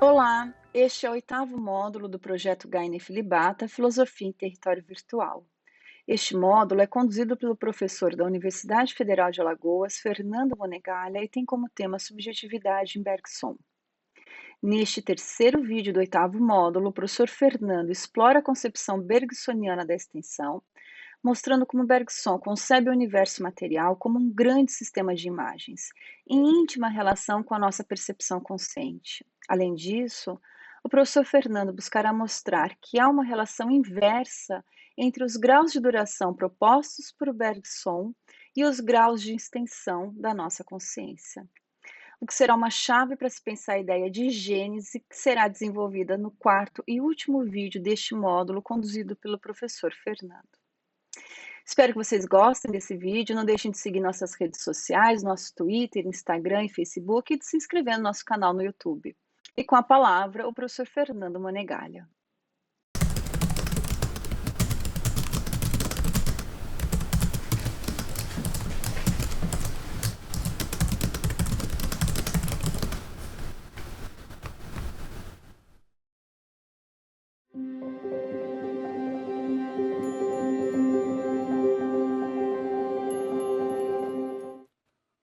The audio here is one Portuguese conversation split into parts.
Olá, este é o oitavo módulo do projeto Gaine Filibata, Filosofia em Território Virtual. Este módulo é conduzido pelo professor da Universidade Federal de Alagoas, Fernando Monegalha, e tem como tema subjetividade em Bergson. Neste terceiro vídeo do oitavo módulo, o professor Fernando explora a concepção bergsoniana da extensão, mostrando como Bergson concebe o universo material como um grande sistema de imagens, em íntima relação com a nossa percepção consciente. Além disso, o professor Fernando buscará mostrar que há uma relação inversa entre os graus de duração propostos por Bergson e os graus de extensão da nossa consciência, o que será uma chave para se pensar a ideia de gênese, que será desenvolvida no quarto e último vídeo deste módulo, conduzido pelo professor Fernando. Espero que vocês gostem desse vídeo. Não deixem de seguir nossas redes sociais, nosso Twitter, Instagram e Facebook, e de se inscrever no nosso canal no YouTube. E com a palavra, o professor Fernando Monegalha.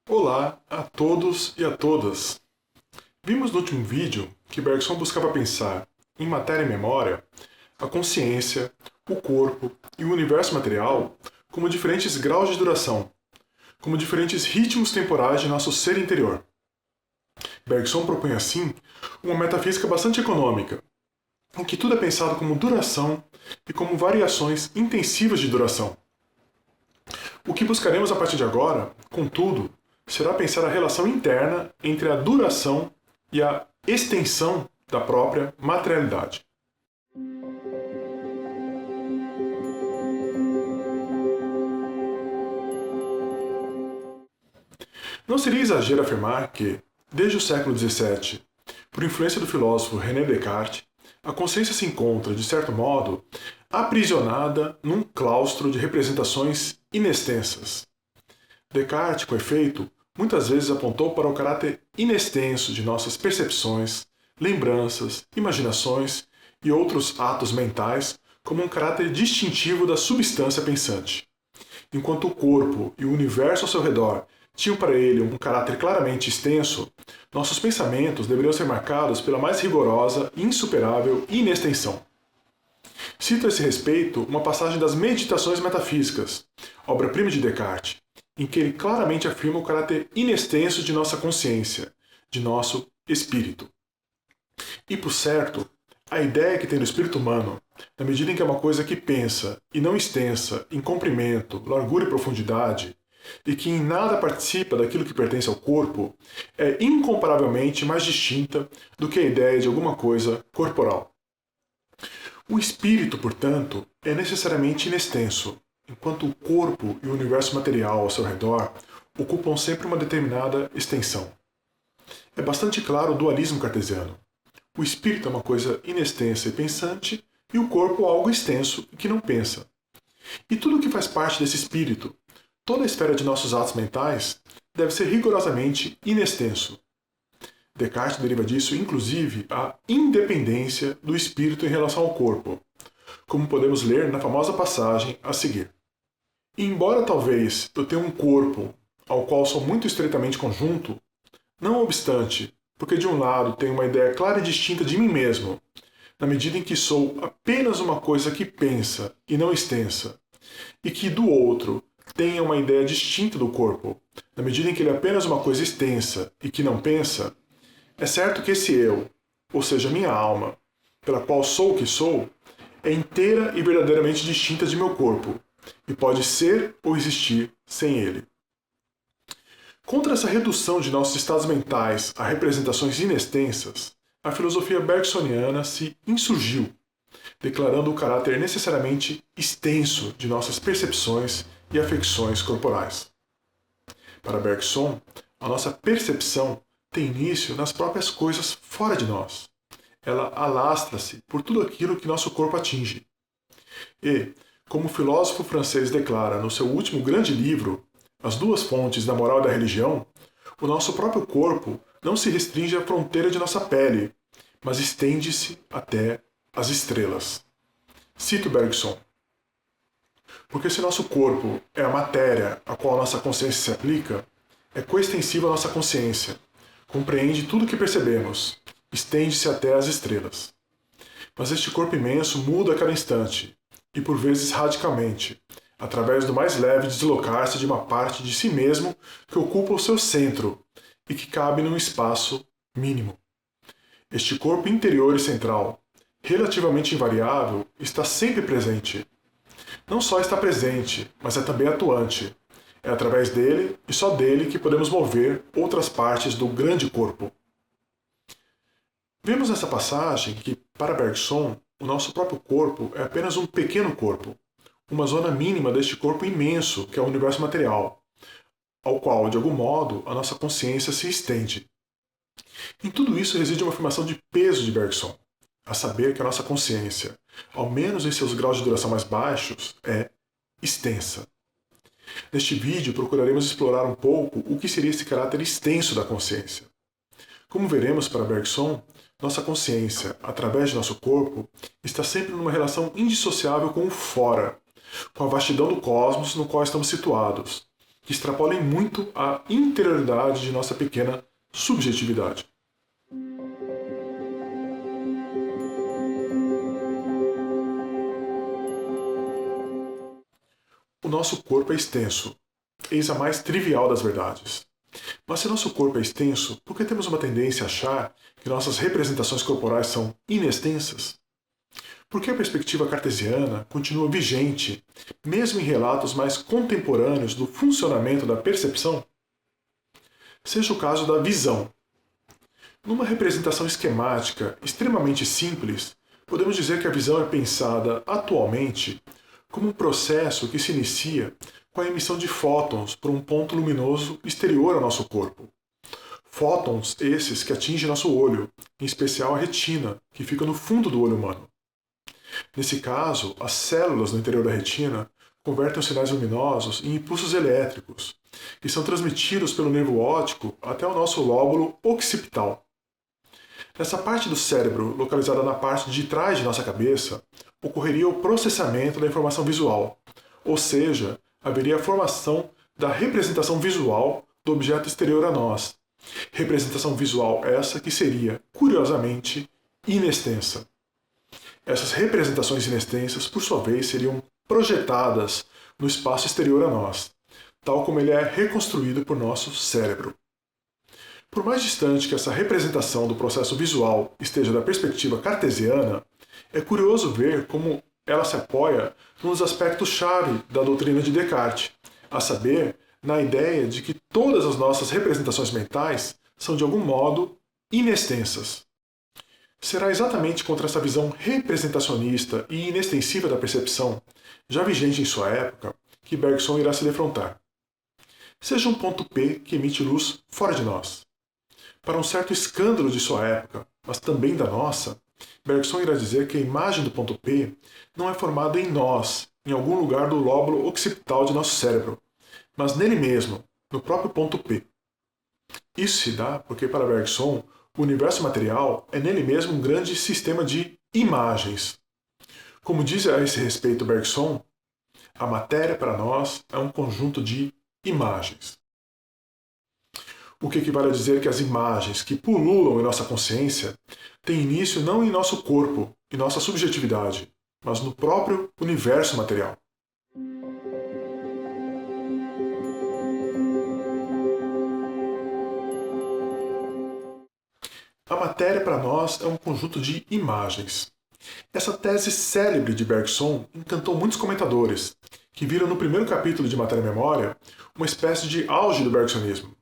Olá a todos e a todas! Vimos no último vídeo que Bergson buscava pensar, em matéria e memória, a consciência, o corpo e o universo material como diferentes graus de duração, como diferentes ritmos temporais de nosso ser interior. Bergson propõe assim uma metafísica bastante econômica, em que tudo é pensado como duração e como variações intensivas de duração. O que buscaremos a partir de agora, contudo, será pensar a relação interna entre a duração e a extensão da própria materialidade. Não seria exagero afirmar que, desde o século XVII, por influência do filósofo René Descartes, a consciência se encontra, de certo modo, aprisionada num claustro de representações inextensas. Descartes, com efeito, muitas vezes apontou para o caráter inextenso de nossas percepções, lembranças, imaginações e outros atos mentais como um caráter distintivo da substância pensante. Enquanto o corpo e o universo ao seu redor tinham para ele um caráter claramente extenso, nossos pensamentos deveriam ser marcados pela mais rigorosa e insuperável inextensão. Cito a esse respeito uma passagem das Meditações Metafísicas, obra-prima de Descartes, em que ele claramente afirma o caráter inextenso de nossa consciência, de nosso espírito. E, por certo, a ideia que tem do espírito humano, na medida em que é uma coisa que pensa e não extensa em comprimento, largura e profundidade, e que em nada participa daquilo que pertence ao corpo, é incomparavelmente mais distinta do que a ideia de alguma coisa corporal. O espírito, portanto, é necessariamente inextenso, enquanto o corpo e o universo material ao seu redor ocupam sempre uma determinada extensão. É bastante claro o dualismo cartesiano. O espírito é uma coisa inextensa e pensante, e o corpo algo extenso e que não pensa. E tudo o que faz parte desse espírito, toda a esfera de nossos atos mentais, deve ser rigorosamente inextenso. Descartes deriva disso, inclusive, a independência do espírito em relação ao corpo, como podemos ler na famosa passagem a seguir. E embora talvez eu tenha um corpo ao qual sou muito estreitamente conjunto, não obstante, porque de um lado tenho uma ideia clara e distinta de mim mesmo, na medida em que sou apenas uma coisa que pensa e não extensa, e que do outro tenha uma ideia distinta do corpo, na medida em que ele é apenas uma coisa extensa e que não pensa, é certo que esse eu, ou seja, minha alma, pela qual sou o que sou, é inteira e verdadeiramente distinta de meu corpo, e pode ser ou existir sem ele. Contra essa redução de nossos estados mentais a representações inextensas, a filosofia bergsoniana se insurgiu, declarando o caráter necessariamente extenso de nossas percepções e afecções corporais. Para Bergson, a nossa percepção tem início nas próprias coisas fora de nós. Ela alastra-se por tudo aquilo que nosso corpo atinge. E, como o filósofo francês declara no seu último grande livro, As Duas Fontes da Moral e da Religião, o nosso próprio corpo não se restringe à fronteira de nossa pele, mas estende-se até as estrelas. Cito Bergson. Porque se nosso corpo é a matéria a qual nossa consciência se aplica, é coextensiva à nossa consciência, compreende tudo o que percebemos, estende-se até as estrelas. Mas este corpo imenso muda a cada instante, e por vezes radicalmente, através do mais leve deslocar-se de uma parte de si mesmo que ocupa o seu centro e que cabe num espaço mínimo. Este corpo interior e central, relativamente invariável, está sempre presente. Não só está presente, mas é também atuante. É através dele e só dele que podemos mover outras partes do grande corpo. Vemos nessa passagem que, para Bergson, o nosso próprio corpo é apenas um pequeno corpo, uma zona mínima deste corpo imenso que é o universo material, ao qual, de algum modo, a nossa consciência se estende. Em tudo isso reside uma afirmação de peso de Bergson, a saber que a nossa consciência, ao menos em seus graus de duração mais baixos, é extensa. Neste vídeo procuraremos explorar um pouco o que seria esse caráter extenso da consciência. Como veremos para Bergson, nossa consciência, através de nosso corpo, está sempre numa relação indissociável com o fora, com a vastidão do cosmos no qual estamos situados, que extrapola em muito a interioridade de nossa pequena subjetividade. O nosso corpo é extenso, eis a mais trivial das verdades. Mas se nosso corpo é extenso, por que temos uma tendência a achar que nossas representações corporais são inextensas? Por que a perspectiva cartesiana continua vigente, mesmo em relatos mais contemporâneos do funcionamento da percepção? Seja o caso da visão. Numa representação esquemática extremamente simples, podemos dizer que a visão é pensada atualmente como um processo que se inicia com a emissão de fótons por um ponto luminoso exterior ao nosso corpo. Fótons esses que atingem nosso olho, em especial a retina, que fica no fundo do olho humano. Nesse caso, as células no interior da retina convertem os sinais luminosos em impulsos elétricos, que são transmitidos pelo nervo óptico até o nosso lóbulo occipital. Nessa parte do cérebro, localizada na parte de trás de nossa cabeça, ocorreria o processamento da informação visual, ou seja, haveria a formação da representação visual do objeto exterior a nós. Representação visual essa que seria, curiosamente, inextensa. Essas representações inextensas, por sua vez, seriam projetadas no espaço exterior a nós, tal como ele é reconstruído por nosso cérebro. Por mais distante que essa representação do processo visual esteja da perspectiva cartesiana, é curioso ver como ela se apoia num dos aspectos-chave da doutrina de Descartes, a saber, na ideia de que todas as nossas representações mentais são de algum modo inextensas. Será exatamente contra essa visão representacionista e inextensiva da percepção, já vigente em sua época, que Bergson irá se defrontar. Seja um ponto P que emite luz fora de nós. Para um certo escândalo de sua época, mas também da nossa, Bergson irá dizer que a imagem do ponto P não é formada em nós, em algum lugar do lóbulo occipital de nosso cérebro, mas nele mesmo, no próprio ponto P. Isso se dá porque, para Bergson, o universo material é nele mesmo um grande sistema de imagens. Como diz a esse respeito Bergson, a matéria para nós é um conjunto de imagens. O que equivale a dizer que as imagens que pululam em nossa consciência têm início não em nosso corpo e nossa subjetividade, mas no próprio universo material. A matéria para nós é um conjunto de imagens. Essa tese célebre de Bergson encantou muitos comentadores, que viram no primeiro capítulo de Matéria e Memória uma espécie de auge do bergsonismo.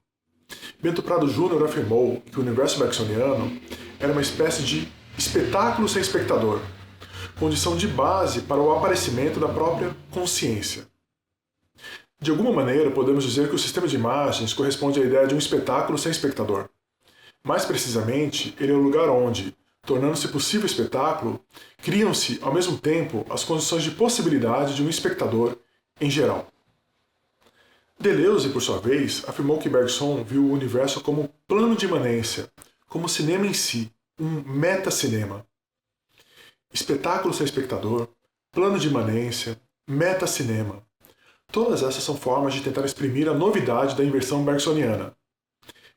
Bento Prado Júnior afirmou que o universo bergsoniano era uma espécie de espetáculo sem espectador, condição de base para o aparecimento da própria consciência. De alguma maneira, podemos dizer que o sistema de imagens corresponde à ideia de um espetáculo sem espectador. Mais precisamente, ele é o lugar onde, tornando-se possível o espetáculo, criam-se, ao mesmo tempo, as condições de possibilidade de um espectador em geral. Deleuze, por sua vez, afirmou que Bergson viu o universo como plano de imanência, como cinema em si, um metacinema. Espetáculo sem espectador, plano de imanência, metacinema. Todas essas são formas de tentar exprimir a novidade da inversão bergsoniana.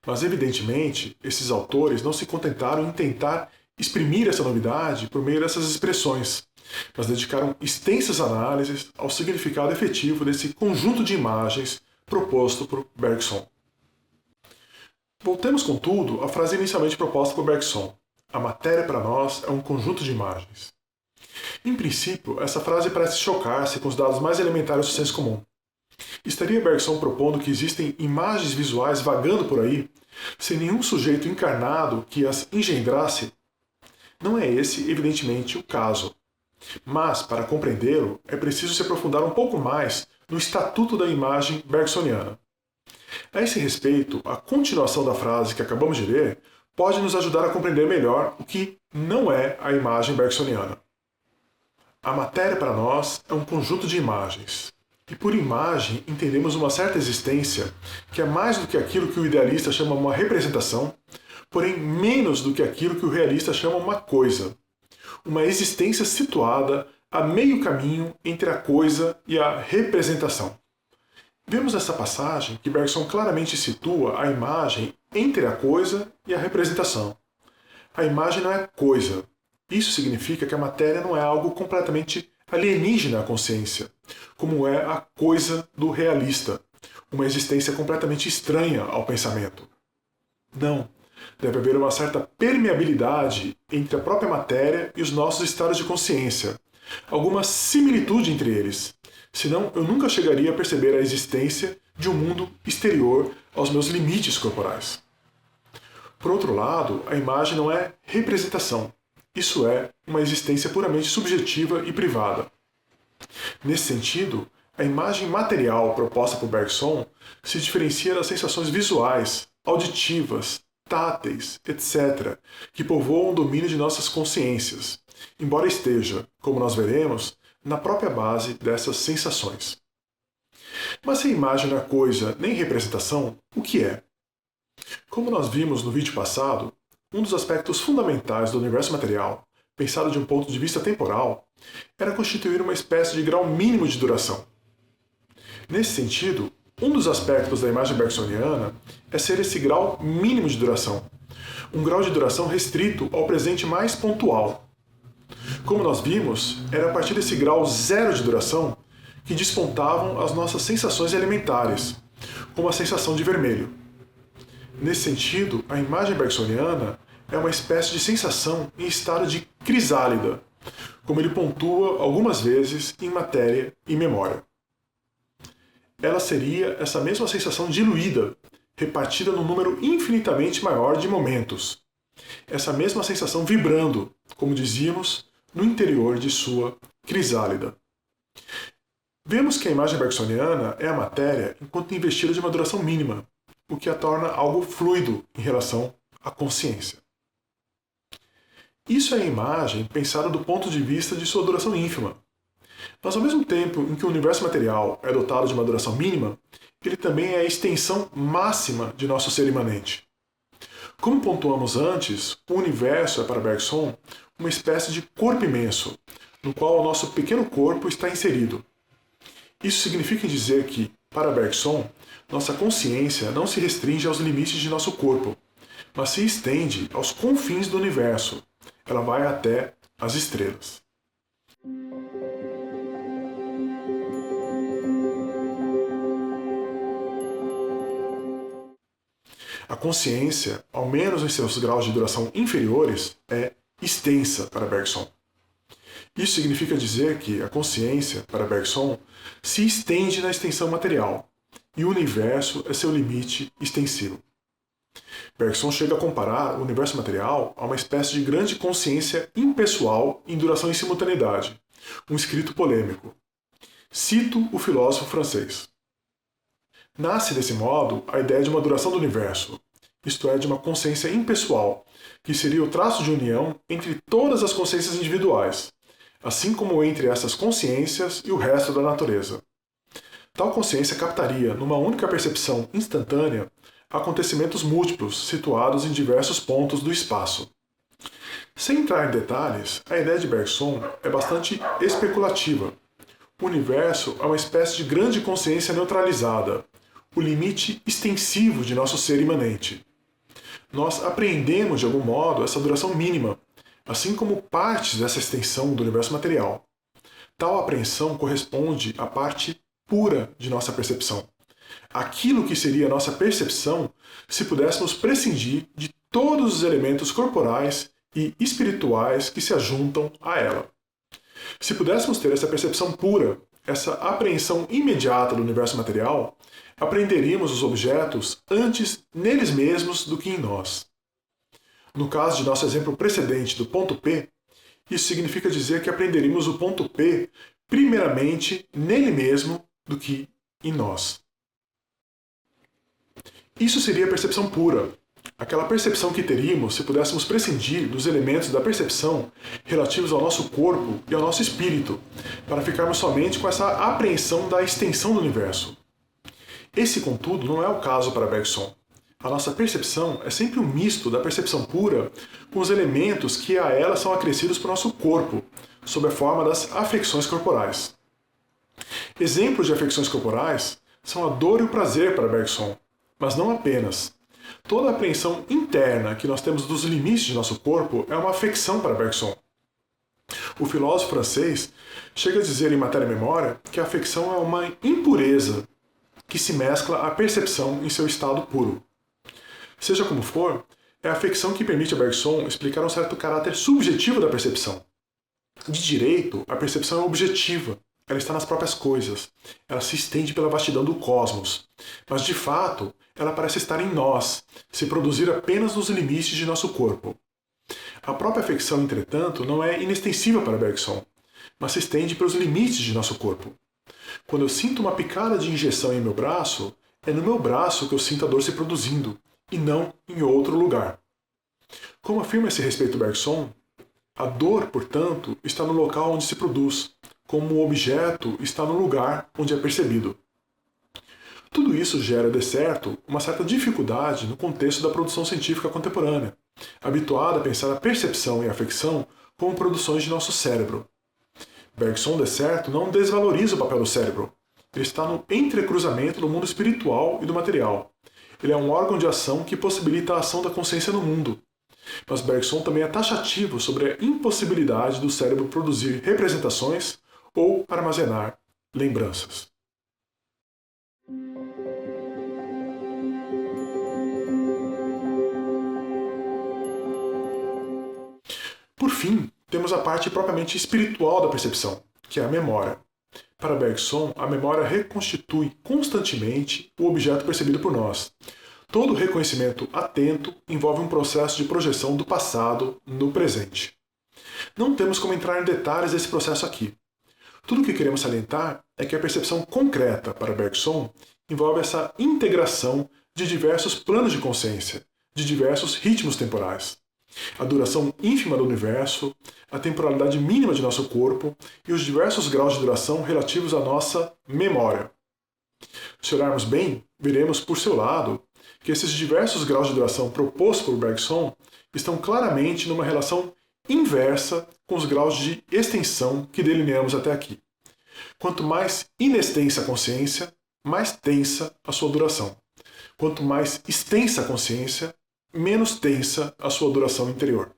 Mas, evidentemente, esses autores não se contentaram em tentar exprimir essa novidade por meio dessas expressões, mas dedicaram extensas análises ao significado efetivo desse conjunto de imagens proposto por Bergson. Voltemos, contudo, à frase inicialmente proposta por Bergson. A matéria para nós é um conjunto de imagens. Em princípio, essa frase parece chocar-se com os dados mais elementares do senso comum. Estaria Bergson propondo que existem imagens visuais vagando por aí, sem nenhum sujeito encarnado que as engendrasse? Não é esse, evidentemente, o caso. Mas, para compreendê-lo, é preciso se aprofundar um pouco mais no estatuto da imagem bergsoniana. A esse respeito, a continuação da frase que acabamos de ler pode nos ajudar a compreender melhor o que não é a imagem bergsoniana. A matéria para nós é um conjunto de imagens. E por imagem entendemos uma certa existência que é mais do que aquilo que o idealista chama uma representação, porém menos do que aquilo que o realista chama uma coisa. Uma existência situada a meio caminho entre a coisa e a representação. Vemos nessa passagem que Bergson claramente situa a imagem entre a coisa e a representação. A imagem não é coisa. Isso significa que a matéria não é algo completamente alienígena à consciência, como é a coisa do realista, uma existência completamente estranha ao pensamento. Não, deve haver uma certa permeabilidade entre a própria matéria e os nossos estados de consciência, alguma similitude entre eles, senão eu nunca chegaria a perceber a existência de um mundo exterior aos meus limites corporais. Por outro lado, a imagem não é representação. Isso é, uma existência puramente subjetiva e privada. Nesse sentido, a imagem material proposta por Bergson se diferencia das sensações visuais, auditivas, táteis, etc., que povoam o domínio de nossas consciências, embora esteja, como nós veremos, na própria base dessas sensações. Mas se a imagem não é coisa nem representação, o que é? Como nós vimos no vídeo passado, um dos aspectos fundamentais do universo material, pensado de um ponto de vista temporal, era constituir uma espécie de grau mínimo de duração. Nesse sentido, um dos aspectos da imagem bergsoniana é ser esse grau mínimo de duração, um grau de duração restrito ao presente mais pontual. Como nós vimos, era a partir desse grau zero de duração que despontavam as nossas sensações elementares, como a sensação de vermelho. Nesse sentido, a imagem bergsoniana é uma espécie de sensação em estado de crisálida, como ele pontua algumas vezes em matéria e memória. Ela seria essa mesma sensação diluída, repartida num número infinitamente maior de momentos. Essa mesma sensação vibrando, como dizíamos, no interior de sua crisálida. Vemos que a imagem bergsoniana é a matéria enquanto investida de uma duração mínima, o que a torna algo fluido em relação à consciência. Isso é a imagem pensada do ponto de vista de sua duração ínfima. Mas ao mesmo tempo em que o universo material é dotado de uma duração mínima, ele também é a extensão máxima de nosso ser imanente. Como pontuamos antes, o universo é para Bergson uma espécie de corpo imenso, no qual o nosso pequeno corpo está inserido. Isso significa dizer que, para Bergson, nossa consciência não se restringe aos limites de nosso corpo, mas se estende aos confins do universo. Ela vai até as estrelas. A consciência, ao menos em seus graus de duração inferiores, é extensa para Bergson. Isso significa dizer que a consciência, para Bergson, se estende na extensão material, e o universo é seu limite extensivo. Bergson chega a comparar o universo material a uma espécie de grande consciência impessoal em duração e simultaneidade, um escrito polêmico. Cito o filósofo francês. Nasce desse modo a ideia de uma duração do universo, isto é, de uma consciência impessoal, que seria o traço de união entre todas as consciências individuais, assim como entre essas consciências e o resto da natureza. Tal consciência captaria, numa única percepção instantânea, acontecimentos múltiplos situados em diversos pontos do espaço. Sem entrar em detalhes, a ideia de Bergson é bastante especulativa. O universo é uma espécie de grande consciência neutralizada, o limite extensivo de nosso ser imanente. Nós apreendemos, de algum modo, essa duração mínima, assim como partes dessa extensão do universo material. Tal apreensão corresponde à parte pura de nossa percepção. Aquilo que seria a nossa percepção se pudéssemos prescindir de todos os elementos corporais e espirituais que se ajuntam a ela. Se pudéssemos ter essa percepção pura, essa apreensão imediata do universo material, apreenderíamos os objetos antes neles mesmos do que em nós. No caso de nosso exemplo precedente do ponto P, isso significa dizer que apreenderíamos o ponto P primeiramente nele mesmo do que em nós. Isso seria a percepção pura, aquela percepção que teríamos se pudéssemos prescindir dos elementos da percepção relativos ao nosso corpo e ao nosso espírito, para ficarmos somente com essa apreensão da extensão do universo. Esse, contudo, não é o caso para Bergson. A nossa percepção é sempre um misto da percepção pura com os elementos que a ela são acrescidos para o nosso corpo, sob a forma das afecções corporais. Exemplos de afecções corporais são a dor e o prazer para Bergson, mas não apenas. Toda a apreensão interna que nós temos dos limites de nosso corpo é uma afecção para Bergson. O filósofo francês chega a dizer em Matéria e Memória que a afecção é uma impureza que se mescla à percepção em seu estado puro. Seja como for, é a afecção que permite a Bergson explicar um certo caráter subjetivo da percepção. De direito, a percepção é objetiva, ela está nas próprias coisas, ela se estende pela vastidão do cosmos, mas de fato, ela parece estar em nós, se produzir apenas nos limites de nosso corpo. A própria afecção, entretanto, não é inextensível para Bergson, mas se estende pelos limites de nosso corpo. Quando eu sinto uma picada de injeção em meu braço, é no meu braço que eu sinto a dor se produzindo, e não em outro lugar. Como afirma esse respeito Bergson, a dor, portanto, está no local onde se produz, como o objeto está no lugar onde é percebido. Tudo isso gera, de certo, uma certa dificuldade no contexto da produção científica contemporânea, habituada a pensar a percepção e a afecção como produções de nosso cérebro. Bergson, de certo, não desvaloriza o papel do cérebro. Ele está no entrecruzamento do mundo espiritual e do material. Ele é um órgão de ação que possibilita a ação da consciência no mundo. Mas Bergson também é taxativo sobre a impossibilidade do cérebro produzir representações ou armazenar lembranças. Por fim, temos a parte propriamente espiritual da percepção, que é a memória. Para Bergson, a memória reconstitui constantemente o objeto percebido por nós. Todo reconhecimento atento envolve um processo de projeção do passado no presente. Não temos como entrar em detalhes desse processo aqui. Tudo o que queremos salientar é que a percepção concreta para Bergson envolve essa integração de diversos planos de consciência, de diversos ritmos temporais. A duração ínfima do universo, a temporalidade mínima de nosso corpo e os diversos graus de duração relativos à nossa memória. Se olharmos bem, veremos por seu lado que esses diversos graus de duração propostos por Bergson estão claramente numa relação inversa com os graus de extensão que delineamos até aqui. Quanto mais inextensa a consciência, mais tensa a sua duração. Quanto mais extensa a consciência, menos tensa a sua duração interior.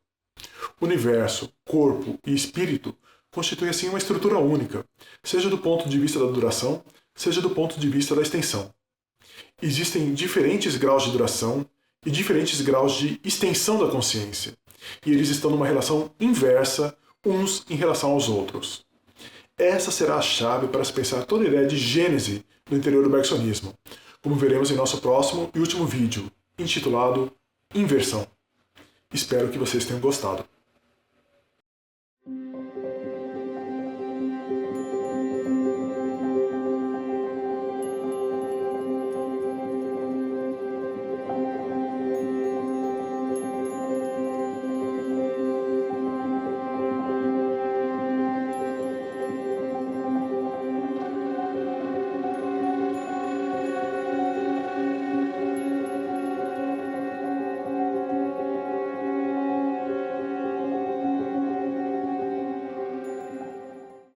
Universo, corpo e espírito constituem assim uma estrutura única, seja do ponto de vista da duração, seja do ponto de vista da extensão. Existem diferentes graus de duração e diferentes graus de extensão da consciência, e eles estão numa relação inversa uns em relação aos outros. Essa será a chave para se pensar toda a ideia de gênese no interior do bergsonismo, como veremos em nosso próximo e último vídeo, intitulado Inversão. Espero que vocês tenham gostado.